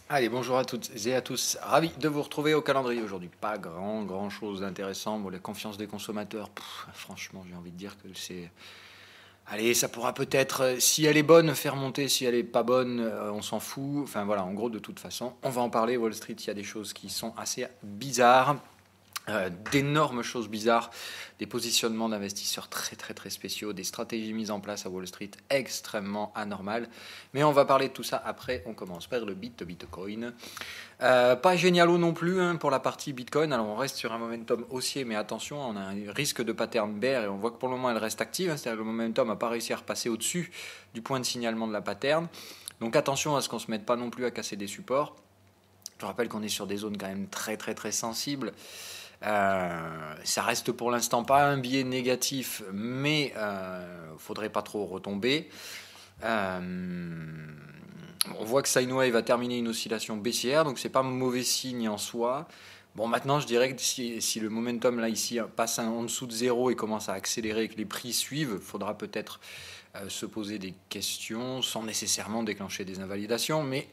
Allez, bonjour à toutes et à tous. Ravi de vous retrouver au calendrier aujourd'hui. Pas grand chose d'intéressant. Bon, la confiance des consommateurs, franchement, j'ai envie de dire que c'est. Allez, ça pourra peut-être, si elle est bonne, faire monter. Si elle est pas bonne, on s'en fout. Enfin voilà, en gros, de toute façon, on va en parler. Wall Street, il y a des choses qui sont assez bizarres. D'énormes choses bizarres, des positionnements d'investisseurs très spéciaux, des stratégies mises en place à Wall Street extrêmement anormales. Mais on va parler de tout ça après. On commence par le Bitcoin. Pas génialo non plus hein, pour la partie Bitcoin. Alors on reste sur un momentum haussier, mais attention, on a un risque de pattern bear et on voit que pour le moment elle reste active. Hein, c'est-à-dire que le momentum n'a pas réussi à repasser au-dessus du point de signalement de la pattern. Donc attention à ce qu'on ne se mette pas non plus à casser des supports. Je rappelle qu'on est sur des zones quand même très sensibles. Ça reste pour l'instant pas un biais négatif, mais faudrait pas trop retomber. On voit que Sine Wave va terminer une oscillation baissière, donc c'est pas mauvais signe en soi. Bon, maintenant, je dirais que si le momentum là ici passe en dessous de zéro et commence à accélérer et que les prix suivent, il faudra peut-être se poser des questions sans nécessairement déclencher des invalidations, mais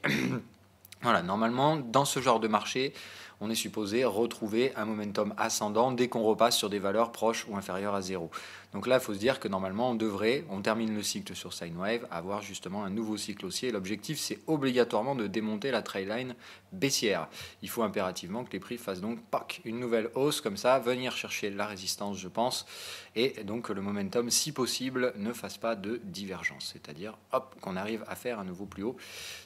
voilà, normalement, dans ce genre de marché, on est supposé retrouver un momentum ascendant dès qu'on repasse sur des valeurs proches ou inférieures à zéro. Donc là, il faut se dire que normalement, on termine le cycle sur Sine Wave, avoir justement un nouveau cycle haussier. L'objectif, c'est obligatoirement de démonter la trailline baissière. Il faut impérativement que les prix fassent donc une nouvelle hausse comme ça, venir chercher la résistance, je pense, et donc que le momentum, si possible, ne fasse pas de divergence. C'est-à-dire, hop, qu'on arrive à faire un nouveau plus haut.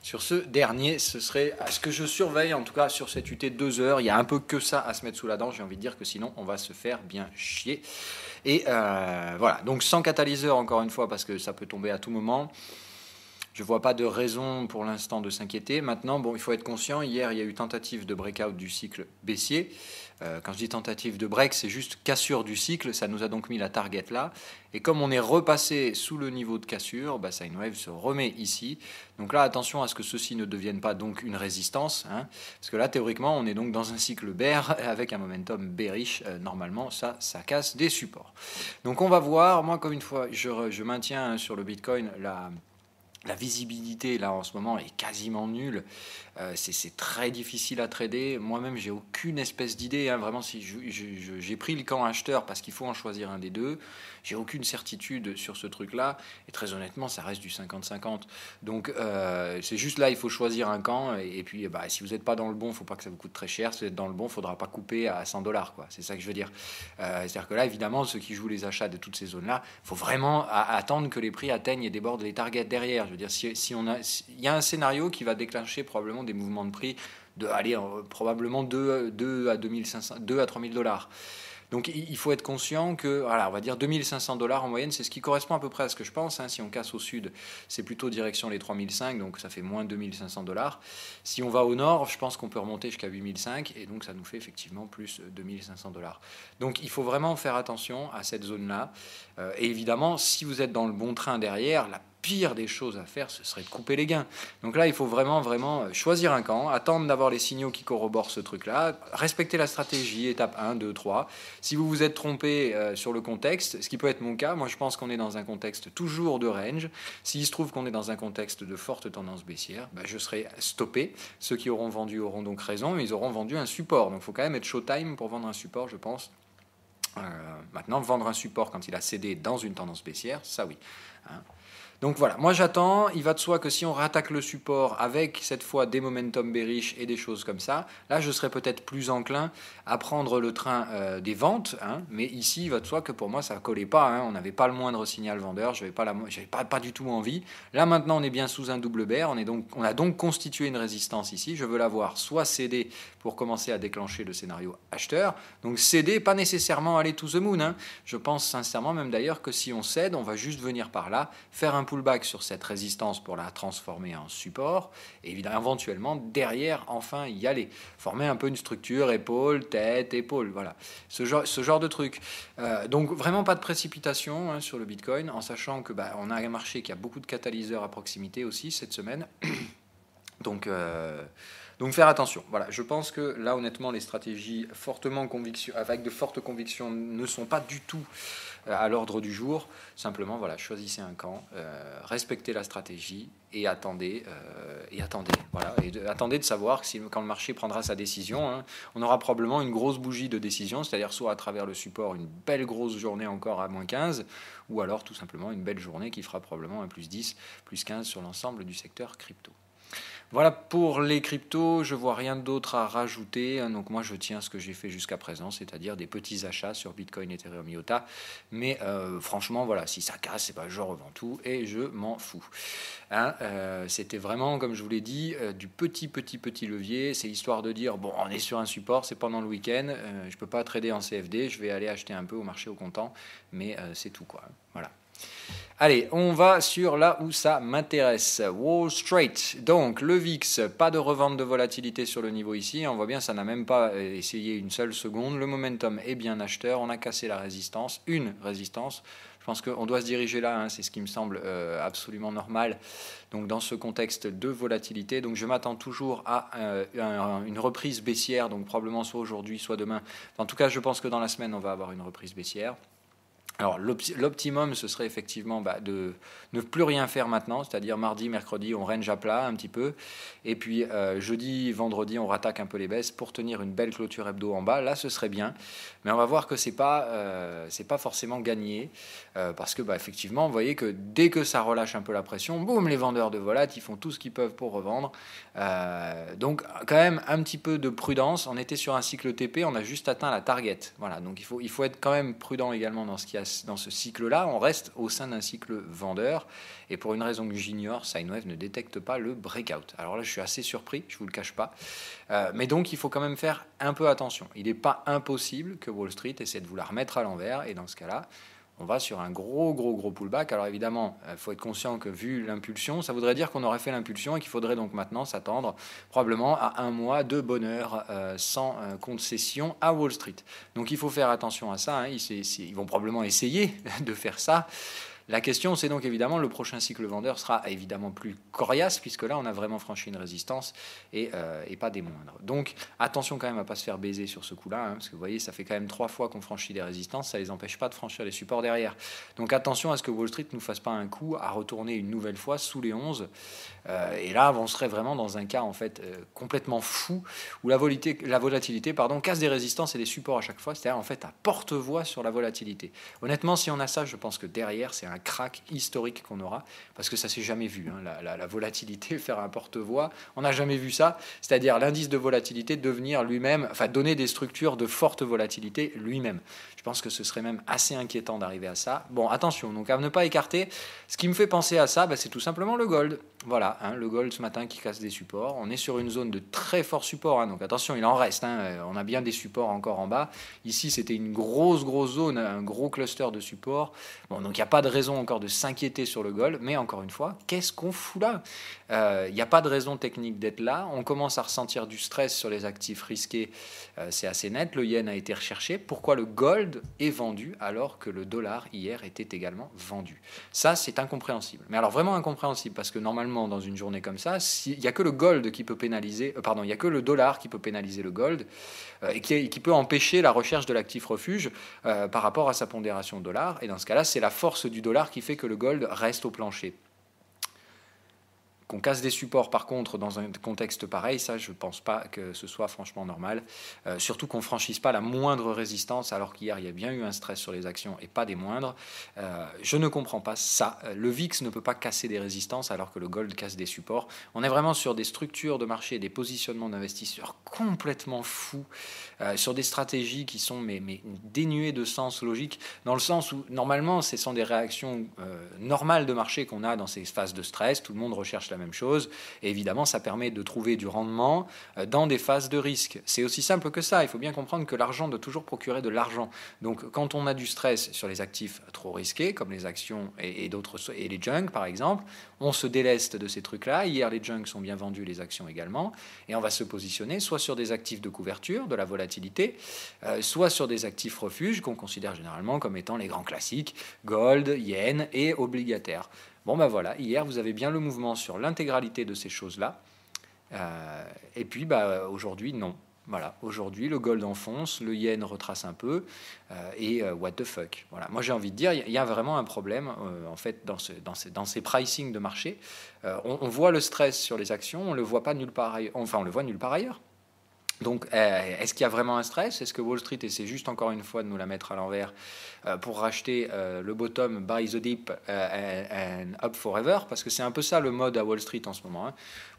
Sur ce dernier, ce serait ce que je surveille, en tout cas sur cette UT 2 heures. Il y a un peu que ça à se mettre sous la dent. J'ai envie de dire que sinon, on va se faire bien chier. Et voilà, donc sans catalyseur, encore une fois, parce que ça peut tomber à tout moment. Je ne vois pas de raison pour l'instant de s'inquiéter. Maintenant, bon, il faut être conscient, hier, il y a eu tentative de breakout du cycle baissier. Quand je dis tentative de break, c'est juste cassure du cycle. Ça nous a donc mis la target là. Et comme on est repassé sous le niveau de cassure, Sine Wave se remet ici. Donc là, attention à ce que ceci ne devienne pas donc une résistance. Hein, parce que là, théoriquement, on est donc dans un cycle bear avec un momentum bearish. Normalement, ça casse des supports. Donc on va voir. Moi, comme une fois, je maintiens sur le Bitcoin la visibilité là en ce moment est quasiment nulle. C'est très difficile à trader. Moi-même, j'ai aucune espèce d'idée. Hein. Vraiment, si j'ai pris le camp acheteur parce qu'il faut en choisir un des deux, j'ai aucune certitude sur ce truc-là. Et très honnêtement, ça reste du 50-50. Donc, c'est juste là, il faut choisir un camp. Et puis, si vous n'êtes pas dans le bon, il ne faut pas que ça vous coûte très cher. Si vous êtes dans le bon, il ne faudra pas couper à 100 $. C'est ça que je veux dire. C'est-à-dire que là, évidemment, ceux qui jouent les achats de toutes ces zones-là, il faut vraiment attendre que les prix atteignent et débordent les targets derrière. Je veux dire, il y a un scénario qui va déclencher probablement des mouvements de prix de probablement 2 à 2500, 2 à 3000 $. Donc il faut être conscient que, voilà, on va dire 2500 $ en moyenne, c'est ce qui correspond à peu près à ce que je pense. Hein. Si on casse au sud, c'est plutôt direction les 3005, donc ça fait moins 2500 $. Si on va au nord, je pense qu'on peut remonter jusqu'à 8005, et donc ça nous fait effectivement plus 2500 $. Donc il faut vraiment faire attention à cette zone-là. Et évidemment, si vous êtes dans le bon train derrière, la pire des choses à faire, ce serait de couper les gains. Donc là, il faut vraiment choisir un camp, attendre d'avoir les signaux qui corroborent ce truc-là, respecter la stratégie, étape 1, 2, 3. Si vous vous êtes trompé sur le contexte, ce qui peut être mon cas, moi je pense qu'on est dans un contexte toujours de range. S'il se trouve qu'on est dans un contexte de forte tendance baissière, je serai stoppé. Ceux qui auront vendu auront donc raison, mais ils auront vendu un support. Donc il faut quand même être showtime pour vendre un support, je pense. Maintenant, vendre un support quand il a cédé dans une tendance baissière, ça oui. Hein. Donc voilà, moi j'attends, il va de soi que si on rattaque le support avec cette fois des momentum bearish et des choses comme ça, là je serais peut-être plus enclin à prendre le train des ventes, hein, mais ici il va de soi que pour moi ça ne collait pas, hein, on n'avait pas le moindre signal vendeur, j'avais pas du tout envie. Là maintenant on est bien sous un double bear, on a donc constitué une résistance ici, je veux la voir soit céder pour commencer à déclencher le scénario acheteur, donc céder, pas nécessairement aller to the moon, hein. Je pense sincèrement même d'ailleurs que si on cède, on va juste venir par là, faire un pullback sur cette résistance pour la transformer en support, et évidemment, éventuellement, derrière, enfin y aller. Former un peu une structure, épaule, tête, épaule, voilà. Ce genre de truc. Donc, vraiment pas de précipitation hein, sur le Bitcoin, en sachant que on a un marché qui a beaucoup de catalyseurs à proximité aussi cette semaine. Donc faire attention. Voilà, je pense que là, honnêtement, les stratégies avec de fortes convictions ne sont pas du tout à l'ordre du jour. Simplement, voilà, choisissez un camp, respectez la stratégie et attendez. Voilà, attendez de savoir quand le marché prendra sa décision. Hein, on aura probablement une grosse bougie de décision, c'est-à-dire soit à travers le support, une belle grosse journée encore à -15, ou alors tout simplement une belle journée qui fera probablement un +10, +15 sur l'ensemble du secteur crypto. Voilà pour les cryptos, je vois rien d'autre à rajouter. Donc moi je tiens à ce que j'ai fait jusqu'à présent, c'est-à-dire des petits achats sur Bitcoin, Ethereum, IOTA. Mais franchement, voilà, si ça casse, je revends tout et je m'en fous. Hein, c'était vraiment, comme je vous l'ai dit, du petit levier. C'est histoire de dire, bon, on est sur un support, c'est pendant le week-end, je ne peux pas trader en CFD, je vais aller acheter un peu au marché au comptant, mais c'est tout, quoi. Voilà. Allez, on va sur là où ça m'intéresse. Wall Street. Donc, le VIX, pas de revente de volatilité sur le niveau ici. On voit bien, ça n'a même pas essayé une seule seconde. Le momentum est bien acheteur. On a cassé la résistance, une résistance. Je pense qu'on doit se diriger là, hein, c'est ce qui me semble absolument normal. Donc, dans ce contexte de volatilité, donc je m'attends toujours à une reprise baissière, donc probablement soit aujourd'hui, soit demain. En tout cas, je pense que dans la semaine, on va avoir une reprise baissière. Alors l'optimum, ce serait effectivement de ne plus rien faire maintenant, c'est-à-dire mardi, mercredi, on range à plat un petit peu, et puis jeudi, vendredi, on rattaque un peu les baisses pour tenir une belle clôture hebdo en bas. Là, ce serait bien, mais on va voir que c'est pas forcément gagné, parce que effectivement, vous voyez que dès que ça relâche un peu la pression, boum, les vendeurs de volat, ils font tout ce qu'ils peuvent pour revendre. Donc quand même un petit peu de prudence. On était sur un cycle TP, on a juste atteint la target. Voilà, donc il faut être quand même prudent également dans ce cycle-là. On reste au sein d'un cycle vendeur, et pour une raison que j'ignore, Sinewave ne détecte pas le breakout. Alors là, je suis assez surpris, je vous le cache pas. Mais donc, il faut quand même faire un peu attention. Il n'est pas impossible que Wall Street essaie de vous la remettre à l'envers, et dans ce cas-là, on va sur un gros pullback. Alors évidemment, il faut être conscient que vu l'impulsion, ça voudrait dire qu'on aurait fait l'impulsion et qu'il faudrait donc maintenant s'attendre probablement à un mois de bonheur sans concession à Wall Street. Donc il faut faire attention à ça. Hein. Ils vont probablement essayer de faire ça. La question, c'est donc évidemment, le prochain cycle vendeur sera évidemment plus coriace, puisque là, on a vraiment franchi une résistance et pas des moindres. Donc, attention quand même à ne pas se faire baiser sur ce coup-là, hein, parce que vous voyez, ça fait quand même 3 fois qu'on franchit des résistances, ça ne les empêche pas de franchir les supports derrière. Donc, attention à ce que Wall Street ne nous fasse pas un coup à retourner une nouvelle fois sous les 11. Et là, on serait vraiment dans un cas, en fait, complètement fou, où la volatilité casse des résistances et des supports à chaque fois, c'est-à-dire, en fait, à porte-voix sur la volatilité. Honnêtement, si on a ça, je pense que derrière, c'est un crack historique qu'on aura, parce que ça s'est jamais vu, hein, la volatilité faire un porte-voix, on n'a jamais vu ça, c'est-à-dire l'indice de volatilité devenir lui-même, enfin donner des structures de forte volatilité lui-même. Je pense que ce serait même assez inquiétant d'arriver à ça. Bon, attention, donc à ne pas écarter. Ce qui me fait penser à ça, c'est tout simplement le gold. Voilà, hein, le gold ce matin qui casse des supports. On est sur une zone de très fort support, hein, donc attention, il en reste. Hein, on a bien des supports encore en bas. Ici, c'était une grosse zone, un gros cluster de supports. Bon, donc il n'y a pas de raison encore de s'inquiéter sur le gold, mais encore une fois, qu'est-ce qu'on fout là ? Il n'y a pas de raison technique d'être là. On commence à ressentir du stress sur les actifs risqués. C'est assez net. Le yen a été recherché. Pourquoi le gold est vendu alors que le dollar hier était également vendu ? Ça, c'est incompréhensible. Mais alors vraiment incompréhensible, parce que normalement, dans une journée comme ça, il n'y a que le gold qui peut pénaliser, il n'y a que le dollar qui peut pénaliser le gold et qui peut empêcher la recherche de l'actif refuge par rapport à sa pondération dollar. Et dans ce cas-là, c'est la force du dollar qui fait que le gold reste au plancher. Qu'on casse des supports, par contre, dans un contexte pareil, ça, je ne pense pas que ce soit franchement normal. Surtout qu'on ne franchisse pas la moindre résistance, alors qu'hier, il y a bien eu un stress sur les actions et pas des moindres. Je ne comprends pas ça. Le VIX ne peut pas casser des résistances, alors que le gold casse des supports. On est vraiment sur des structures de marché, des positionnements d'investisseurs complètement fous, sur des stratégies qui sont mais dénuées de sens logique, dans le sens où, normalement, ce sont des réactions normales de marché qu'on a dans ces phases de stress. Tout le monde recherche la même chose, et évidemment ça permet de trouver du rendement dans des phases de risque. C'est aussi simple que ça. Il faut bien comprendre que l'argent doit toujours procurer de l'argent. Donc quand on a du stress sur les actifs trop risqués, comme les actions et les junks par exemple, on se déleste de ces trucs-là. Hier les junks sont bien vendus, les actions également, et on va se positionner soit sur des actifs de couverture, de la volatilité, soit sur des actifs refuges qu'on considère généralement comme étant les grands classiques, gold, yen et obligataires. Bon voilà, hier vous avez bien le mouvement sur l'intégralité de ces choses-là. Et puis aujourd'hui, non. Voilà, aujourd'hui, le gold enfonce, le yen retrace un peu, et what the fuck. Voilà. Moi, j'ai envie de dire, il y a vraiment un problème, en fait, dans ces pricing de marché. On voit le stress sur les actions, on le voit pas nulle part ailleurs. Enfin, on le voit nulle part ailleurs. Donc, est-ce qu'il y a vraiment un stress? Est-ce que Wall Street essaie juste encore une fois de nous la mettre à l'envers pour racheter le bottom, buy the dip and up forever? Parce que c'est un peu ça le mode à Wall Street en ce moment. Hein.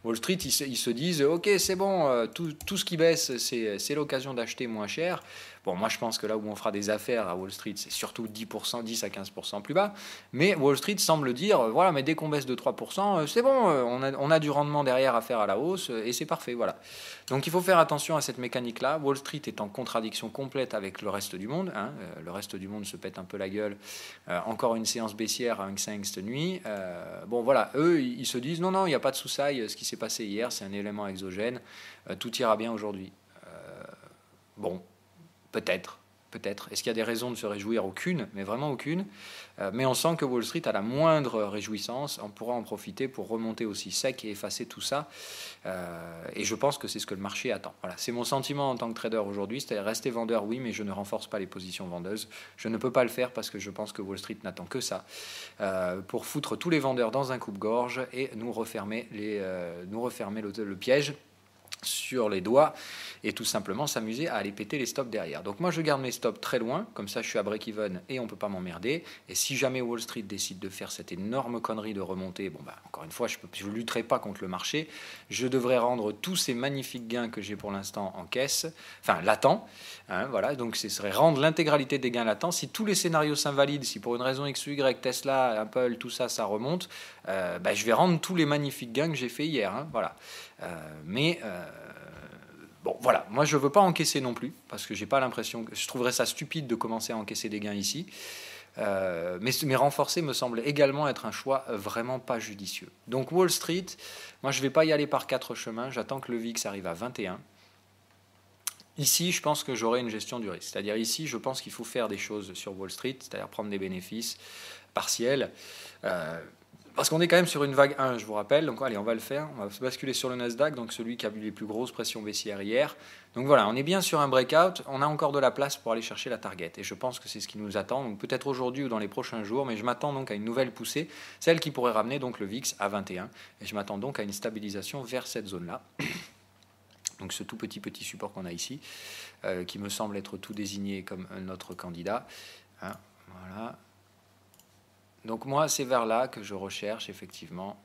Wall Street, ils se disent, ok, c'est bon, tout ce qui baisse, c'est l'occasion d'acheter moins cher. Bon, moi, je pense que là où on fera des affaires à Wall Street, c'est surtout 10%, 10 à 15% plus bas. Mais Wall Street semble dire, voilà, mais dès qu'on baisse de 3%, c'est bon, on a du rendement derrière à faire à la hausse, et c'est parfait, voilà. Donc, il faut faire attention à cette mécanique-là. Wall Street est en contradiction complète avec le reste du monde. Hein. Le reste du monde se pète un peu la gueule. Encore une séance baissière à Hang Seng cette nuit. Bon, voilà, eux, ils se disent, non, il n'y a pas de sous-saille. Ce qui s'est passé hier, c'est un élément exogène. Tout ira bien aujourd'hui. Bon. Peut-être. Est-ce qu'il y a des raisons de se réjouir? Aucune, mais vraiment aucune. Mais on sent que Wall Street a la moindre réjouissance. On pourra en profiter pour remonter aussi sec et effacer tout ça. Et je pense que c'est ce que le marché attend. Voilà, c'est mon sentiment en tant que trader aujourd'hui. C'est-à-dire rester vendeur, oui, mais je ne renforce pas les positions vendeuses. Je ne peux pas le faire parce que je pense que Wall Street n'attend que ça pour foutre tous les vendeurs dans un coupe-gorge et nous refermer le piège sur les doigts et tout simplement s'amuser à aller péter les stops derrière. Donc moi je garde mes stops très loin, comme ça je suis à break-even et on peut pas m'emmerder. Et si jamais Wall Street décide de faire cette énorme connerie de remonter, encore une fois je ne lutterai pas contre le marché, je devrais rendre tous ces magnifiques gains que j'ai pour l'instant en caisse, enfin latents, hein, voilà, donc ce serait rendre l'intégralité des gains latents. Si tous les scénarios s'invalident, si pour une raison X ou Y, Tesla, Apple, tout ça, ça remonte, je vais rendre tous les magnifiques gains que j'ai fait hier, hein, voilà. Bon, voilà, moi je ne veux pas encaisser non plus, parce que j'ai pas l'impression que je trouverais ça stupide de commencer à encaisser des gains ici. Mais renforcer me semble également être un choix vraiment pas judicieux. Donc Wall Street, moi je ne vais pas y aller par 4 chemins, j'attends que le VIX arrive à 21. Ici, je pense que j'aurai une gestion du risque. C'est-à-dire ici, je pense qu'il faut faire des choses sur Wall Street, c'est-à-dire prendre des bénéfices partiels. Parce qu'on est quand même sur une vague 1, je vous rappelle. Donc allez, on va le faire. On va se basculer sur le Nasdaq, donc celui qui a eu les plus grosses pressions baissières hier. Donc voilà, on est bien sur un breakout. On a encore de la place pour aller chercher la target. Et je pense que c'est ce qui nous attend. Donc peut-être aujourd'hui ou dans les prochains jours. Mais je m'attends donc à une nouvelle poussée, celle qui pourrait ramener donc le VIX à 21. Et je m'attends donc à une stabilisation vers cette zone-là. Donc ce tout petit support qu'on a ici, qui me semble être tout désigné comme notre candidat. Hein, voilà. Donc moi, c'est vers là que je recherche effectivement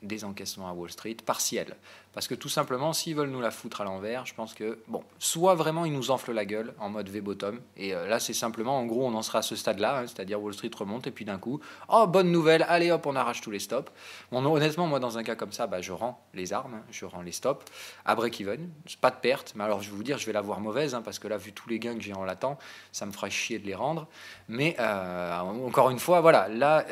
des encaissements à Wall Street partiels. Parce que tout simplement, s'ils veulent nous la foutre à l'envers, je pense que, bon, soit vraiment ils nous enflent la gueule en mode V-bottom, et là c'est simplement, en gros, on en sera à ce stade-là, hein, c'est-à-dire Wall Street remonte, et puis d'un coup, oh, bonne nouvelle, allez hop, on arrache tous les stops. Bon, honnêtement, moi dans un cas comme ça, je rends les armes, hein, je rends les stops, à break-even, pas de perte, mais alors je vais vous dire, je vais la voir mauvaise, hein, parce que là, vu tous les gains que j'ai en latent, ça me fera chier de les rendre, mais encore une fois, voilà, là...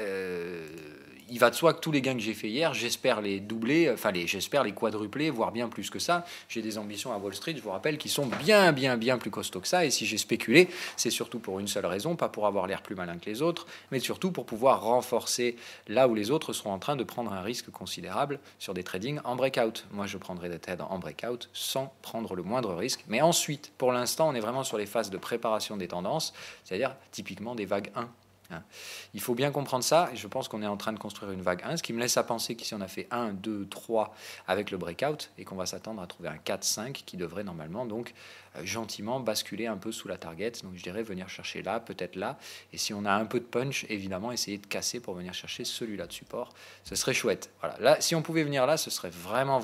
il va de soi que tous les gains que j'ai fait hier, j'espère les doubler, j'espère les quadrupler, voire bien plus que ça. J'ai des ambitions à Wall Street, je vous rappelle, qui sont bien plus costauds que ça. Et si j'ai spéculé, c'est surtout pour une seule raison, pas pour avoir l'air plus malin que les autres, mais surtout pour pouvoir renforcer là où les autres seront en train de prendre un risque considérable sur des tradings en breakout. Moi, je prendrai des trades en breakout sans prendre le moindre risque. Mais ensuite, pour l'instant, on est vraiment sur les phases de préparation des tendances, c'est-à-dire typiquement des vagues 1. Il faut bien comprendre ça, et je pense qu'on est en train de construire une vague 1, ce qui me laisse à penser qu'ici on a fait 1, 2, 3 avec le breakout, et qu'on va s'attendre à trouver un 4, 5 qui devrait normalement donc gentiment basculer un peu sous la target. Donc je dirais venir chercher là, peut-être là, et si on a un peu de punch, évidemment essayer de casser pour venir chercher celui-là de support, ce serait chouette. Voilà. Là, si on pouvait venir là, ce serait vraiment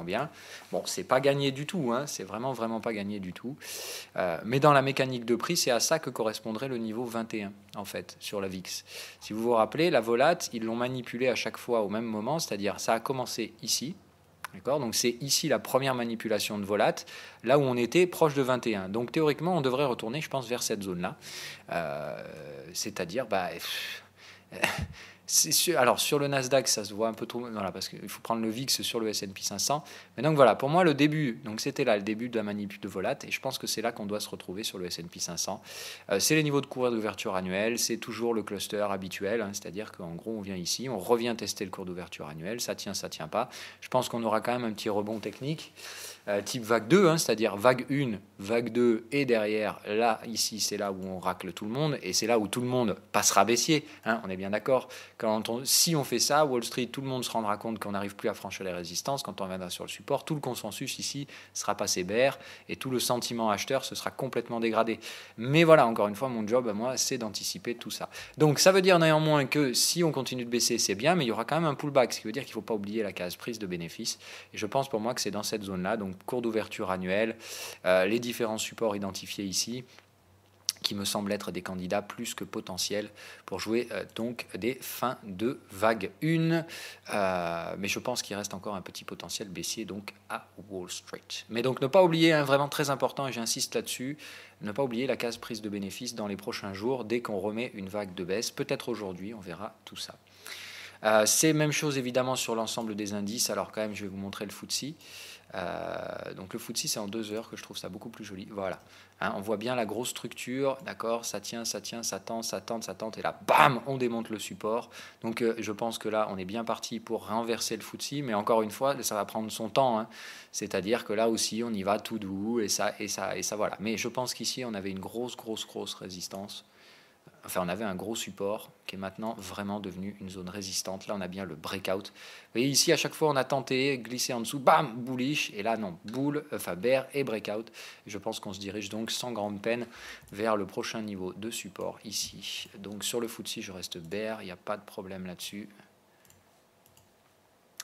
bien. Bon, c'est pas gagné du tout, hein, c'est vraiment pas gagné du tout, mais dans la mécanique de prix, c'est à ça que correspondrait le niveau 21 en fait sur la VIX. Si vous vous rappelez, la volate, ils l'ont manipulée à chaque fois au même moment, c'est-à-dire ça a commencé ici, d'accord, donc c'est ici la première manipulation de volate, là où on était proche de 21. Donc théoriquement, on devrait retourner, je pense, vers cette zone-là, c'est-à-dire, Alors sur le Nasdaq, ça se voit un peu trop, voilà, parce qu'il faut prendre le VIX sur le S&P 500. Mais donc voilà, pour moi le début, donc c'était là le début de la manip de volat, et je pense que c'est là qu'on doit se retrouver sur le S&P 500. C'est les niveaux de cours d'ouverture annuel, c'est toujours le cluster habituel, hein, c'est-à-dire qu'en gros on vient ici, on revient tester le cours d'ouverture annuel, ça tient pas. Je pense qu'on aura quand même un petit rebond technique. Type vague 2, hein, c'est-à-dire vague 1, vague 2, et derrière, là, ici, c'est là où on racle tout le monde, et c'est là où tout le monde passera baissier, hein, on est bien d'accord. Si on fait ça, Wall Street, tout le monde se rendra compte qu'on n'arrive plus à franchir les résistances, quand on reviendra sur le support, tout le consensus ici sera passé bear, et tout le sentiment acheteur se sera complètement dégradé. Mais voilà, encore une fois, mon job à moi, c'est d'anticiper tout ça. Donc ça veut dire néanmoins que si on continue de baisser, c'est bien, mais il y aura quand même un pullback, ce qui veut dire qu'il ne faut pas oublier la case prise de bénéfices, et je pense pour moi que c'est dans cette zone-là, donc cours d'ouverture annuel, les différents supports identifiés ici, qui me semblent être des candidats plus que potentiels pour jouer donc des fins de vague 1. Mais je pense qu'il reste encore un petit potentiel baissier donc à Wall Street. Mais donc ne pas oublier, vraiment très important, et j'insiste là-dessus, ne pas oublier la case prise de bénéfices dans les prochains jours, dès qu'on remet une vague de baisse, peut-être aujourd'hui, on verra tout ça. C'est même chose évidemment sur l'ensemble des indices. Alors quand même, je vais vous montrer le FTSE. Donc le FTSE, c'est en 2 heures que je trouve ça beaucoup plus joli. Voilà, hein, on voit bien la grosse structure, d'accord, ça tient, ça tente, et là, bam, on démonte le support. Donc je pense que là, on est bien parti pour renverser le FTSE, mais encore une fois, ça va prendre son temps, hein. C'est-à-dire que là aussi, on y va tout doux, et ça, voilà. Mais je pense qu'ici, on avait une grosse résistance. Enfin, on avait un gros support qui est maintenant vraiment devenu une zone résistante. Là, on a bien le breakout. Vous voyez, ici, à chaque fois, on a tenté, glissé en dessous, bam, bullish. Et là, non, bear et breakout. Et je pense qu'on se dirige donc sans grande peine vers le prochain niveau de support ici. Donc, sur le FTSE, je reste bear. Il n'y a pas de problème là-dessus.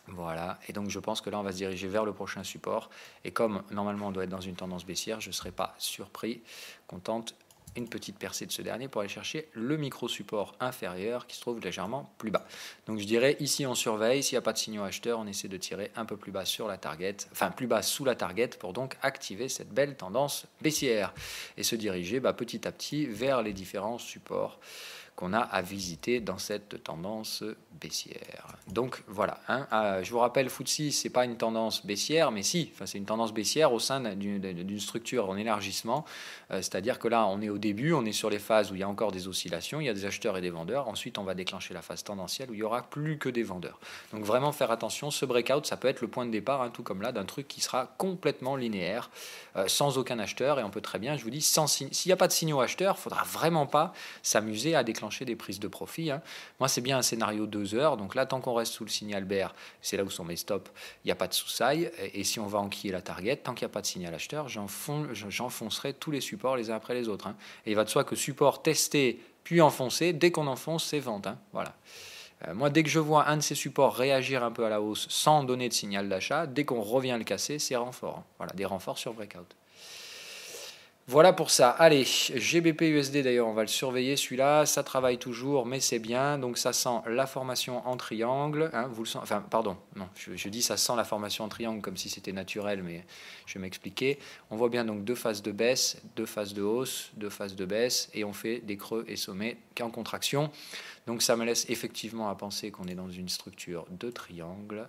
Voilà, et donc je pense que là, on va se diriger vers le prochain support. Et comme, normalement, on doit être dans une tendance baissière, je ne serai pas surpris qu'on tente une petite percée de ce dernier pour aller chercher le micro-support inférieur qui se trouve légèrement plus bas. Donc je dirais ici on surveille, s'il n'y a pas de signaux acheteurs, on essaie de tirer un peu plus bas sur la target, enfin plus bas sous la target pour donc activer cette belle tendance baissière et se diriger petit à petit vers les différents supports qu'on a à visiter dans cette tendance baissière. Donc voilà, hein, je vous rappelle, FTSE, c'est pas une tendance baissière, mais si, c'est une tendance baissière au sein d'une structure en élargissement, c'est-à-dire que là, on est au début, on est sur les phases où il y a encore des oscillations, il y a des acheteurs et des vendeurs, ensuite on va déclencher la phase tendancielle où il y aura plus que des vendeurs. Donc vraiment faire attention, ce breakout, ça peut être le point de départ, hein, tout comme là, d'un truc qui sera complètement linéaire, sans aucun acheteur, et on peut très bien, je vous dis, s'il n'y a pas de signaux acheteurs, il ne faudra vraiment pas s'amuser à déclencher des prises de profit, hein. Moi, c'est bien un scénario 2 heures. Donc là, tant qu'on reste sous le signal bear, c'est là où sont mes stops, il n'y a pas de sous-saille. Et si on va enquiller la target, tant qu'il n'y a pas de signal acheteur, j'enfoncerai tous les supports les uns après les autres, hein. Et il va de soi que support testé, puis enfoncé, dès qu'on enfonce, c'est vente, hein. Voilà. Moi, dès que je vois un de ces supports réagir un peu à la hausse sans donner de signal d'achat, dès qu'on revient le casser, c'est renfort, hein. Voilà, des renforts sur breakout. Voilà pour ça. Allez, GBP USD d'ailleurs, on va le surveiller celui-là. Ça travaille toujours, mais c'est bien. Donc ça sent la formation en triangle. Hein, vous le sentez, enfin, pardon, non, je dis ça sent la formation en triangle comme si c'était naturel, mais je vais m'expliquer. On voit bien donc 2 phases de baisse, 2 phases de hausse, 2 phases de baisse, et on fait des creux et sommets qu'en contraction. Donc ça me laisse effectivement à penser qu'on est dans une structure de triangle.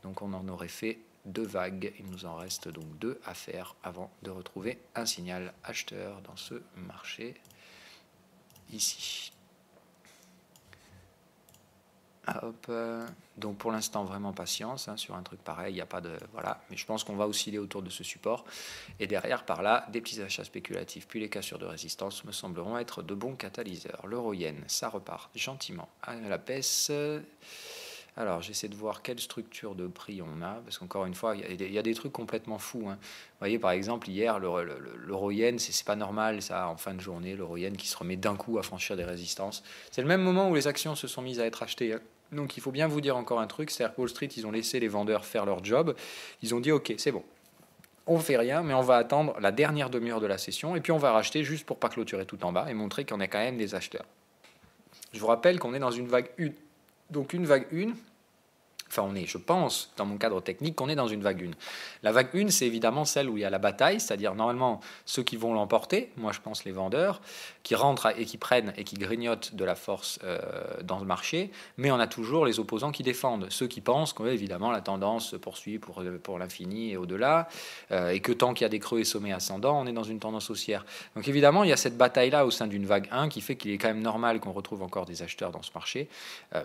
Donc on en aurait fait 2 vagues, il nous en reste donc 2 à faire avant de retrouver un signal acheteur dans ce marché ici. Hop. Donc pour l'instant vraiment patience, hein, sur un truc pareil, il n'y a pas de voilà, mais je pense qu'on va osciller autour de ce support et derrière par là des petits achats spéculatifs puis les cassures de résistance me sembleront être de bons catalyseurs. L'euro-yen, ça repart gentiment à la baisse. Alors, j'essaie de voir quelle structure de prix on a, parce qu'encore une fois, il y a des trucs complètement fous, hein. Vous voyez, par exemple, hier, l'euro-yen, c'est pas normal, ça, en fin de journée, l'euro-yen qui se remet d'un coup à franchir des résistances. C'est le même moment où les actions se sont mises à être achetées, hein. Donc, il faut bien vous dire encore un truc, c'est-à-dire que Wall Street, ils ont laissé les vendeurs faire leur job. Ils ont dit, OK, c'est bon. On fait rien, mais on va attendre la dernière demi-heure de la session, et puis on va racheter juste pour pas clôturer tout en bas et montrer qu'on a quand même des acheteurs. Je vous rappelle qu'on est dans une vague 1. Donc une vague 1, Enfin, je pense, dans mon cadre technique, qu'on est dans une vague 1. La vague 1, c'est évidemment celle où il y a la bataille, c'est-à-dire normalement ceux qui vont l'emporter, moi je pense les vendeurs, qui rentrent et qui prennent et qui grignotent de la force dans le marché, mais on a toujours les opposants qui défendent, ceux qui pensent qu'évidemment la tendance se poursuit pour l'infini et au-delà, et que tant qu'il y a des creux et sommets ascendants, on est dans une tendance haussière. Donc évidemment, il y a cette bataille-là au sein d'une vague 1 qui fait qu'il est quand même normal qu'on retrouve encore des acheteurs dans ce marché,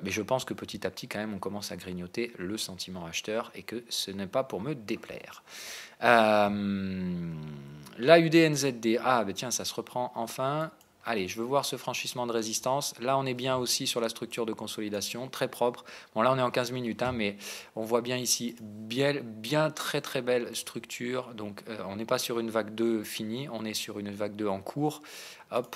mais je pense que petit à petit, quand même, on commence à grignoter le sentiment acheteur et que ce n'est pas pour me déplaire. La UDNZD, tiens, ça se reprend enfin. Allez, je veux voir ce franchissement de résistance. Là, on est bien aussi sur la structure de consolidation, très propre. Bon, là, on est en 15 minutes, mais on voit bien ici, bien très très belle structure. Donc, on n'est pas sur une vague 2 finie, on est sur une vague 2 en cours. Hop,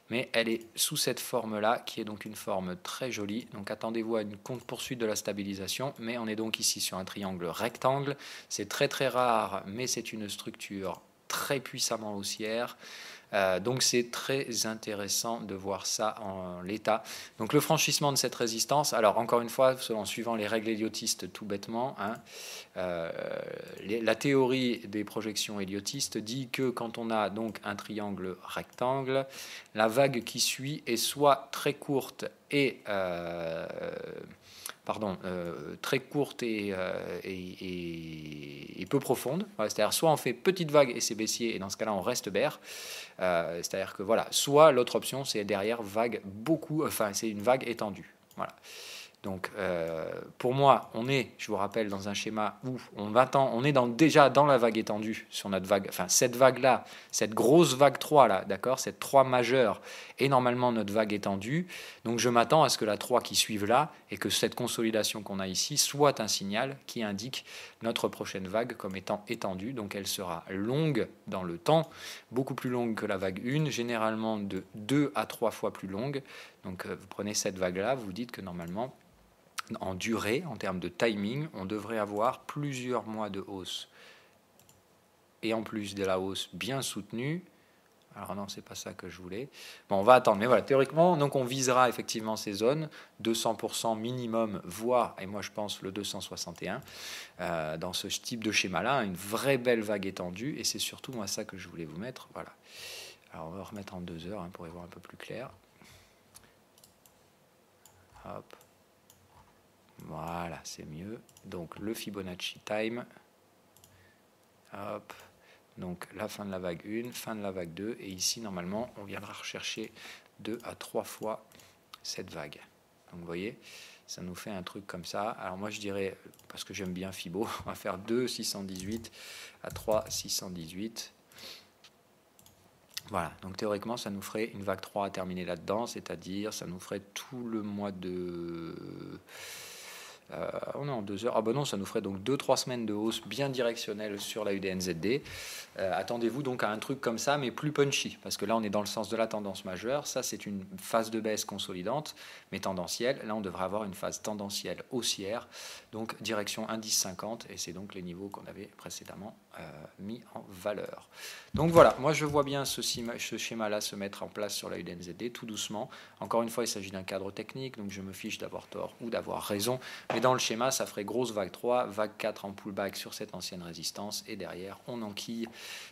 mais elle est sous cette forme-là, qui est donc une forme très jolie. Donc, attendez-vous à une poursuite de la stabilisation, mais on est donc ici sur un triangle rectangle. C'est très très rare, mais c'est une structure très puissamment haussière. Donc c'est très intéressant de voir ça en l'état. Donc le franchissement de cette résistance, alors encore une fois, en suivant les règles héliotistes tout bêtement, la théorie des projections héliotistes dit que quand on a donc un triangle rectangle, la vague qui suit est soit très courte et très courte et peu profonde. C'est-à-dire soit on fait petite vague et c'est baissier, et dans ce cas-là on reste bear. C'est-à-dire que voilà, soit l'autre option c'est derrière vague c'est une vague étendue. Voilà. Donc pour moi, je vous rappelle, dans un schéma où on est déjà dans la vague étendue sur notre vague, enfin cette vague-là, cette grosse vague 3 là, d'accord, cette 3 majeure est normalement notre vague étendue. Donc je m'attends à ce que la 3 qui suive là et que cette consolidation qu'on a ici soit un signal qui indique notre prochaine vague comme étant étendue. Donc elle sera longue dans le temps, beaucoup plus longue que la vague 1, généralement de 2 à 3 fois plus longue. Donc vous prenez cette vague-là, vous dites que normalement, en durée, en termes de timing, on devrait avoir plusieurs mois de hausse. Et en plus de la hausse bien soutenue, alors non, c'est pas ça que je voulais. Bon, on va attendre, mais voilà, théoriquement, donc on visera effectivement ces zones, 200% minimum, voire, et moi je pense le 261, dans ce type de schéma-là, une vraie belle vague étendue, et c'est surtout moi ça que je voulais vous mettre. Voilà. Alors on va remettre en 2 heures pour y voir un peu plus clair. Hop. Voilà, c'est mieux. Donc le Fibonacci time. Hop. Donc la fin de la vague 1, fin de la vague 2. Et ici, normalement, on viendra rechercher 2 à 3 fois cette vague. Donc vous voyez, ça nous fait un truc comme ça. Alors moi, je dirais, parce que j'aime bien Fibo, on va faire 2, 618 à 3, 618. Voilà, donc théoriquement, ça nous ferait une vague 3 à terminer là-dedans, c'est-à-dire ça nous ferait tout le mois de... on est en 2 heures. Ah ben non, ça nous ferait donc 2-3 semaines de hausse bien directionnelle sur la UDNZD. Attendez-vous donc à un truc comme ça, mais plus punchy, parce que là on est dans le sens de la tendance majeure. Ça c'est une phase de baisse consolidante, mais tendancielle. Là on devrait avoir une phase tendancielle haussière, donc direction indice 50, et c'est donc les niveaux qu'on avait précédemment mis en valeur. Donc voilà, moi je vois bien ce schéma-là se mettre en place sur la UDNZD tout doucement. Encore une fois, il s'agit d'un cadre technique, donc je me fiche d'avoir tort ou d'avoir raison. Mais dans le schéma, ça ferait grosse vague 3, vague 4 en pullback sur cette ancienne résistance, et derrière, on enquille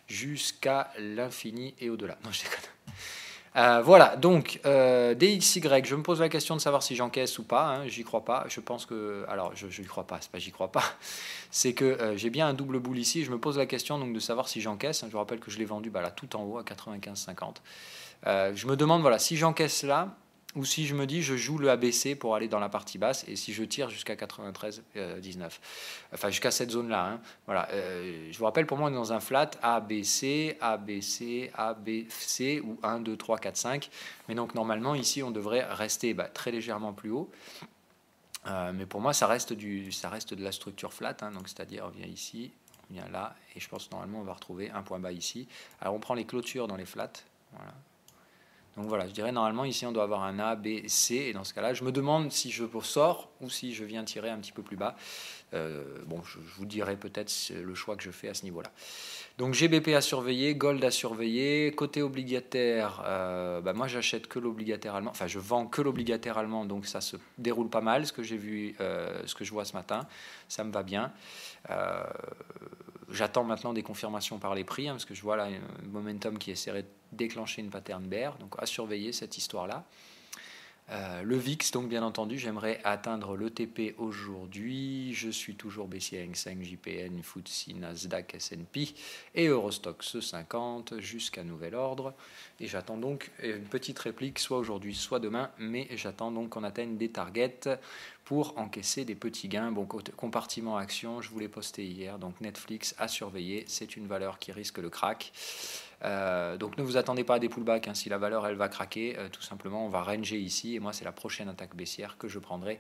jusqu'à l'infini et au-delà. Non, je déconne. Voilà, donc DXY, je me pose la question de savoir si j'encaisse ou pas, j'y crois pas, je pense que, alors je n'y crois pas, c'est pas j'y crois pas, c'est que j'ai bien un double boule ici, je me pose la question donc de savoir si j'encaisse, je vous rappelle que je l'ai vendu là tout en haut à 95,50, je me demande voilà, si j'encaisse là, ou si je me dis je joue le ABC pour aller dans la partie basse, et si je tire jusqu'à 93,19, enfin jusqu'à cette zone là, voilà, je vous rappelle, pour moi on est dans un flat ABC, ABC, ABC, ou 1, 2, 3, 4, 5, mais donc normalement ici on devrait rester très légèrement plus haut, mais pour moi ça reste de la structure flat, donc c'est-à-dire on vient ici, on vient là, et je pense que normalement on va retrouver un point bas ici. Alors on prend les clôtures dans les flats, voilà. Donc voilà, je dirais normalement ici on doit avoir un A, B, C, et dans ce cas-là, je me demande si je sors ou si je viens tirer un petit peu plus bas. Bon, je vous dirai peut-être le choix que je fais à ce niveau-là. Donc GBP à surveiller, Gold à surveiller. Côté obligataire, moi j'achète que l'obligataire allemand, enfin je vends que l'obligataire allemand, donc ça se déroule pas mal, ce que j'ai vu, ce que je vois ce matin, ça me va bien. J'attends maintenant des confirmations par les prix, parce que je vois là un momentum qui essaierait de déclencher une pattern bear, donc à surveiller cette histoire-là. Le VIX, donc bien entendu, j'aimerais atteindre le TP aujourd'hui. Je suis toujours baissier Hang Seng, JPN, FTSE, Nasdaq, S&P et Eurostoxx 50 jusqu'à nouvel ordre. Et j'attends donc une petite réplique, soit aujourd'hui, soit demain, mais j'attends donc qu'on atteigne des targets pour encaisser des petits gains. Bon, compartiment action, je vous l'ai posté hier, donc Netflix à surveiller, c'est une valeur qui risque le crack. Donc ne vous attendez pas à des pullbacks, si la valeur elle va craquer, tout simplement on va ranger ici et moi c'est la prochaine attaque baissière que je prendrai.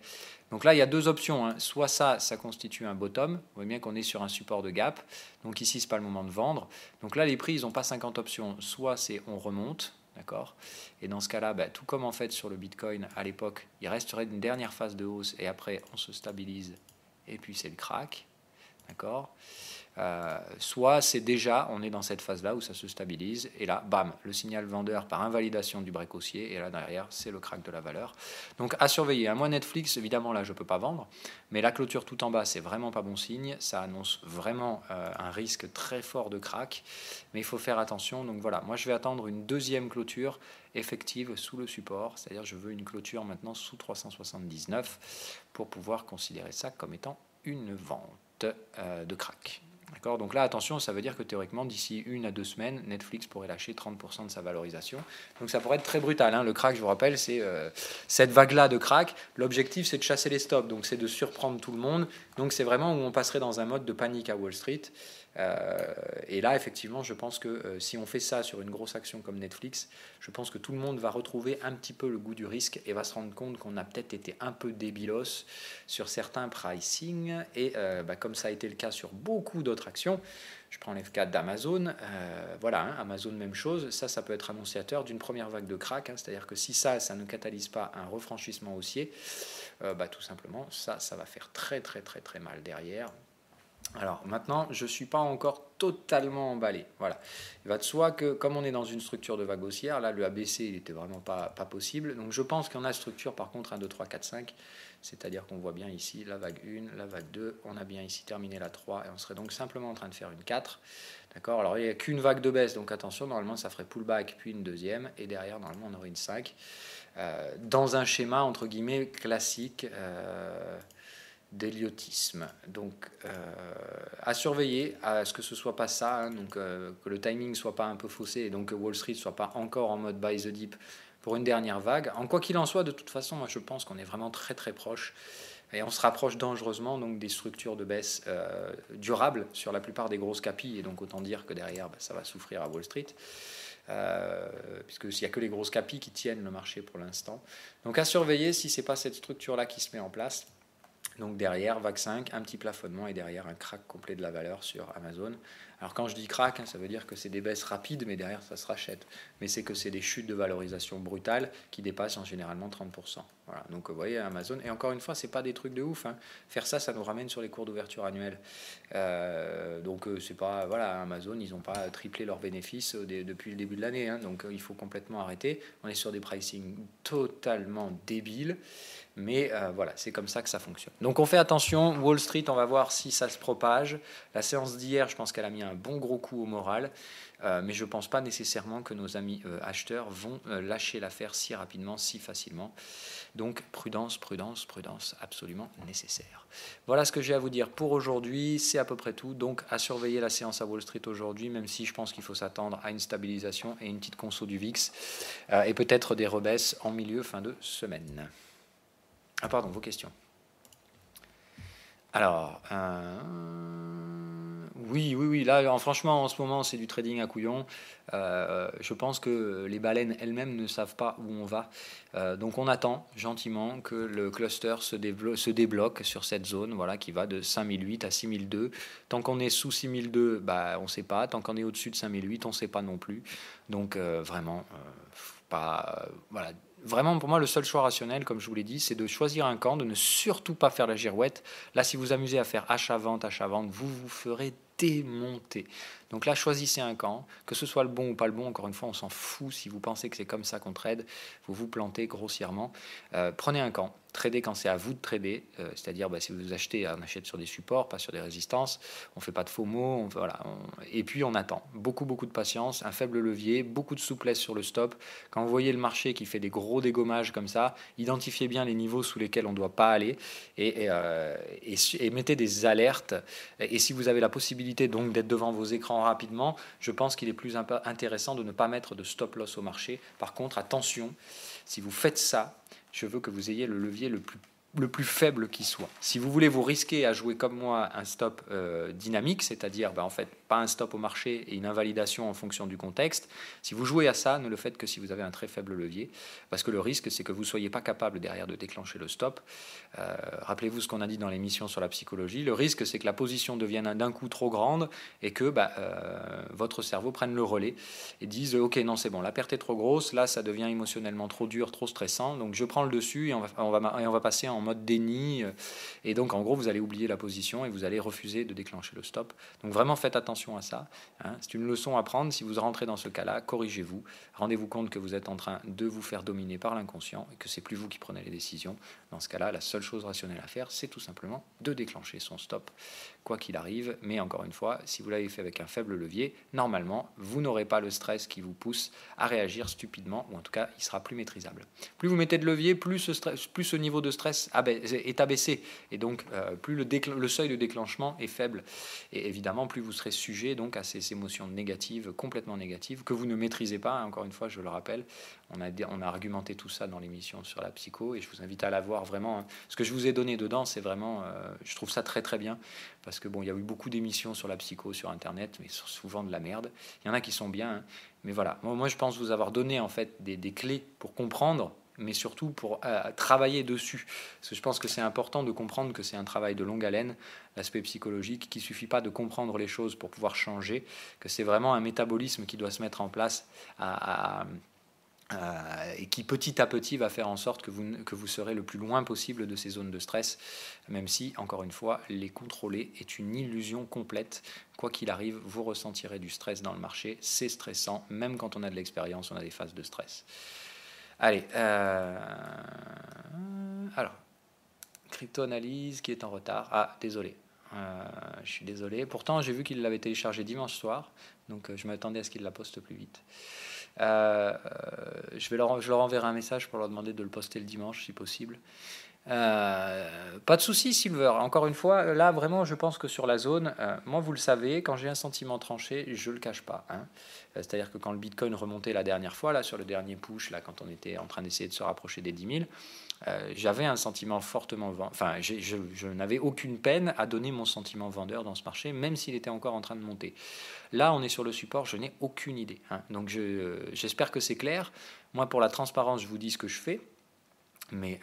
Donc là il y a deux options, soit ça constitue un bottom, vous voyez bien qu'on est sur un support de gap, donc ici c'est pas le moment de vendre, donc là les prix ils n'ont pas 50 options, soit c'est on remonte, d'accord, et dans ce cas là tout comme en fait sur le Bitcoin à l'époque, il resterait une dernière phase de hausse et après on se stabilise et puis c'est le crack, d'accord. Soit c'est déjà, on est dans cette phase-là où ça se stabilise, et là, bam, le signal vendeur par invalidation du break haussier, et là derrière, c'est le crack de la valeur. Donc à surveiller. Moi, Netflix, évidemment, là, je ne peux pas vendre, mais la clôture tout en bas, c'est vraiment pas bon signe. Ça annonce vraiment un risque très fort de crack, mais il faut faire attention. Donc voilà, moi, je vais attendre une deuxième clôture effective sous le support, c'est-à-dire je veux une clôture maintenant sous 379 pour pouvoir considérer ça comme étant une vente de crack. D'accord, donc là, attention, ça veut dire que théoriquement, d'ici 1 à 2 semaines, Netflix pourrait lâcher 30% de sa valorisation. Donc ça pourrait être très brutal. Le crack, je vous rappelle, c'est cette vague-là de crack. L'objectif, c'est de chasser les stops, donc c'est de surprendre tout le monde. Donc c'est vraiment où on passerait dans un mode de panique à Wall Street. Et là, effectivement, je pense que si on fait ça sur une grosse action comme Netflix, je pense que tout le monde va retrouver un petit peu le goût du risque et va se rendre compte qu'on a peut-être été un peu débilos sur certains pricing. Et comme ça a été le cas sur beaucoup d'autres actions, je prends les cas d'Amazon, Amazon même chose, ça peut être annonciateur d'une première vague de crack, c'est-à-dire que si ça ne catalyse pas un refranchissement haussier, tout simplement, ça va faire très très très très mal derrière. Alors maintenant, je ne suis pas encore totalement emballé. Voilà. Il va de soi que comme on est dans une structure de vague haussière, là le ABC il n'était vraiment pas possible. Donc je pense qu'on a structure par contre 1, 2, 3, 4, 5. C'est-à-dire qu'on voit bien ici la vague 1, la vague 2. On a bien ici terminé la 3 et on serait donc simplement en train de faire une 4. D'accord. Alors il n'y a qu'une vague de baisse, donc attention, normalement ça ferait pullback puis une deuxième. Et derrière, normalement on aurait une 5. Dans un schéma entre guillemets classique. D'héliotisme. Donc à surveiller à ce que ce soit pas ça, que le timing soit pas un peu faussé et donc que Wall Street soit pas encore en mode buy the dip pour une dernière vague. En quoi qu'il en soit, de toute façon, moi je pense qu'on est vraiment très très proche et on se rapproche dangereusement donc des structures de baisse durables sur la plupart des grosses capilles et donc autant dire que derrière ça va souffrir à Wall Street. Puisque s'il n'y a que les grosses capilles qui tiennent le marché pour l'instant. Donc à surveiller si c'est pas cette structure là qui se met en place. Donc derrière, vague 5, un petit plafonnement et derrière un crack complet de la valeur sur Amazon. Alors quand je dis crack, ça veut dire que c'est des baisses rapides, mais derrière ça se rachète. Mais c'est que c'est des chutes de valorisation brutales qui dépassent en généralement 30%. Voilà. Donc vous voyez Amazon, et encore une fois, c'est pas des trucs de ouf. Faire ça nous ramène sur les cours d'ouverture annuels. Donc c'est pas, Amazon, ils n'ont pas triplé leurs bénéfices depuis le début de l'année. Donc il faut complètement arrêter. On est sur des pricing totalement débiles. Mais c'est comme ça que ça fonctionne. Donc on fait attention, Wall Street, on va voir si ça se propage. La séance d'hier, je pense qu'elle a mis un bon gros coup au moral, mais je ne pense pas nécessairement que nos amis acheteurs vont lâcher l'affaire si rapidement, si facilement. Donc prudence, prudence, prudence, absolument nécessaire. Voilà ce que j'ai à vous dire pour aujourd'hui, c'est à peu près tout. Donc à surveiller la séance à Wall Street aujourd'hui, même si je pense qu'il faut s'attendre à une stabilisation et une petite conso du VIX, et peut-être des rebaisses en milieu, fin de semaine. Ah pardon, vos questions. Alors, oui, là, franchement, en ce moment, c'est du trading à couillon. Je pense que les baleines elles-mêmes ne savent pas où on va. Donc, on attend gentiment que le cluster se débloque sur cette zone, qui va de 5008 à 6002. Tant qu'on est sous 6002, on ne sait pas. Tant qu'on est au-dessus de 5008, on ne sait pas non plus. Donc, vraiment... pas, voilà. Vraiment, pour moi, le seul choix rationnel, comme je vous l'ai dit, c'est de choisir un camp, de ne surtout pas faire la girouette. Là, si vous vous amusez à faire achat-vente, vous vous ferez démonter. Donc là, choisissez un camp, que ce soit le bon ou pas le bon, encore une fois, on s'en fout. Si vous pensez que c'est comme ça qu'on trade, vous vous plantez grossièrement. Prenez un camp, tradez quand c'est à vous de trader, c'est-à-dire si vous achetez, on achète sur des supports, pas sur des résistances, on fait pas de faux mots, et puis on attend. Beaucoup de patience, un faible levier, beaucoup de souplesse sur le stop. Quand vous voyez le marché qui fait des gros dégommages comme ça, identifiez bien les niveaux sous lesquels on ne doit pas aller et mettez des alertes. Et si vous avez la possibilité donc d'être devant vos écrans rapidement, je pense qu'il est plus intéressant de ne pas mettre de stop loss au marché. Par contre, attention, si vous faites ça, je veux que vous ayez le levier le plus faible qui soit. Si vous voulez vous risquer à jouer comme moi un stop dynamique, c'est-à-dire en fait pas un stop au marché et une invalidation en fonction du contexte, si vous jouez à ça, ne le faites que si vous avez un très faible levier, parce que le risque c'est que vous ne soyez pas capable derrière de déclencher le stop. Rappelez-vous ce qu'on a dit dans l'émission sur la psychologie, le risque c'est que la position devienne d'un coup trop grande et que votre cerveau prenne le relais et dise ok non c'est bon, la perte est trop grosse, là ça devient émotionnellement trop dur, trop stressant, donc je prends le dessus et on va passer en mode déni, et donc en gros vous allez oublier la position et vous allez refuser de déclencher le stop. Donc vraiment faites attention à ça, hein. C'est une leçon à prendre. Si vous rentrez dans ce cas-là, corrigez-vous, rendez-vous compte que vous êtes en train de vous faire dominer par l'inconscient et que c'est plus vous qui prenez les décisions. Dans ce cas-là, la seule chose rationnelle à faire, c'est tout simplement de déclencher son stop, quoi qu'il arrive. Mais encore une fois, si vous l'avez fait avec un faible levier, normalement vous n'aurez pas le stress qui vous pousse à réagir stupidement, ou en tout cas il sera plus maîtrisable. Plus vous mettez de levier, plus ce niveau de stress est abaissé, et donc plus le seuil de déclenchement est faible, et évidemment plus vous serez sujet donc à ces émotions négatives, complètement négatives, que vous ne maîtrisez pas, hein. Encore une fois je le rappelle, on a argumenté tout ça dans l'émission sur la psycho, et je vous invite à la voir vraiment, hein. Ce que je vous ai donné dedans, c'est vraiment, je trouve ça très très bien, parce que il y a eu beaucoup d'émissions sur la psycho sur internet, mais souvent de la merde. Il y en a qui sont bien, hein. Mais voilà, moi je pense vous avoir donné en fait des clés pour comprendre, mais surtout pour travailler dessus. Parce que je pense que c'est important de comprendre que c'est un travail de longue haleine, l'aspect psychologique, qu'il ne suffit pas de comprendre les choses pour pouvoir changer, que c'est vraiment un métabolisme qui doit se mettre en place et qui petit à petit va faire en sorte que vous serez le plus loin possible de ces zones de stress, même si, encore une fois, les contrôler est une illusion complète. Quoi qu'il arrive, vous ressentirez du stress dans le marché, c'est stressant, même quand on a de l'expérience, on a des phases de stress. Allez, alors, crypto-analyse qui est en retard. Ah, désolé, je suis désolé. Pourtant, j'ai vu qu'il l'avait téléchargé dimanche soir, donc je m'attendais à ce qu'il la poste plus vite. Je leur enverrai un message pour leur demander de le poster le dimanche si possible. Pas de souci Silver, encore une fois là vraiment je pense que sur la zone, moi vous le savez, quand j'ai un sentiment tranché je le cache pas, hein. C'est à dire que quand le Bitcoin remontait la dernière fois là, sur le dernier push là, quand on était en train d'essayer de se rapprocher des 10 000, j'avais un sentiment fortement je n'avais aucune peine à donner mon sentiment vendeur dans ce marché, même s'il était encore en train de monter. Là on est sur le support, je n'ai aucune idée, hein. Donc j'espère que c'est clair. Moi pour la transparence je vous dis ce que je fais, mais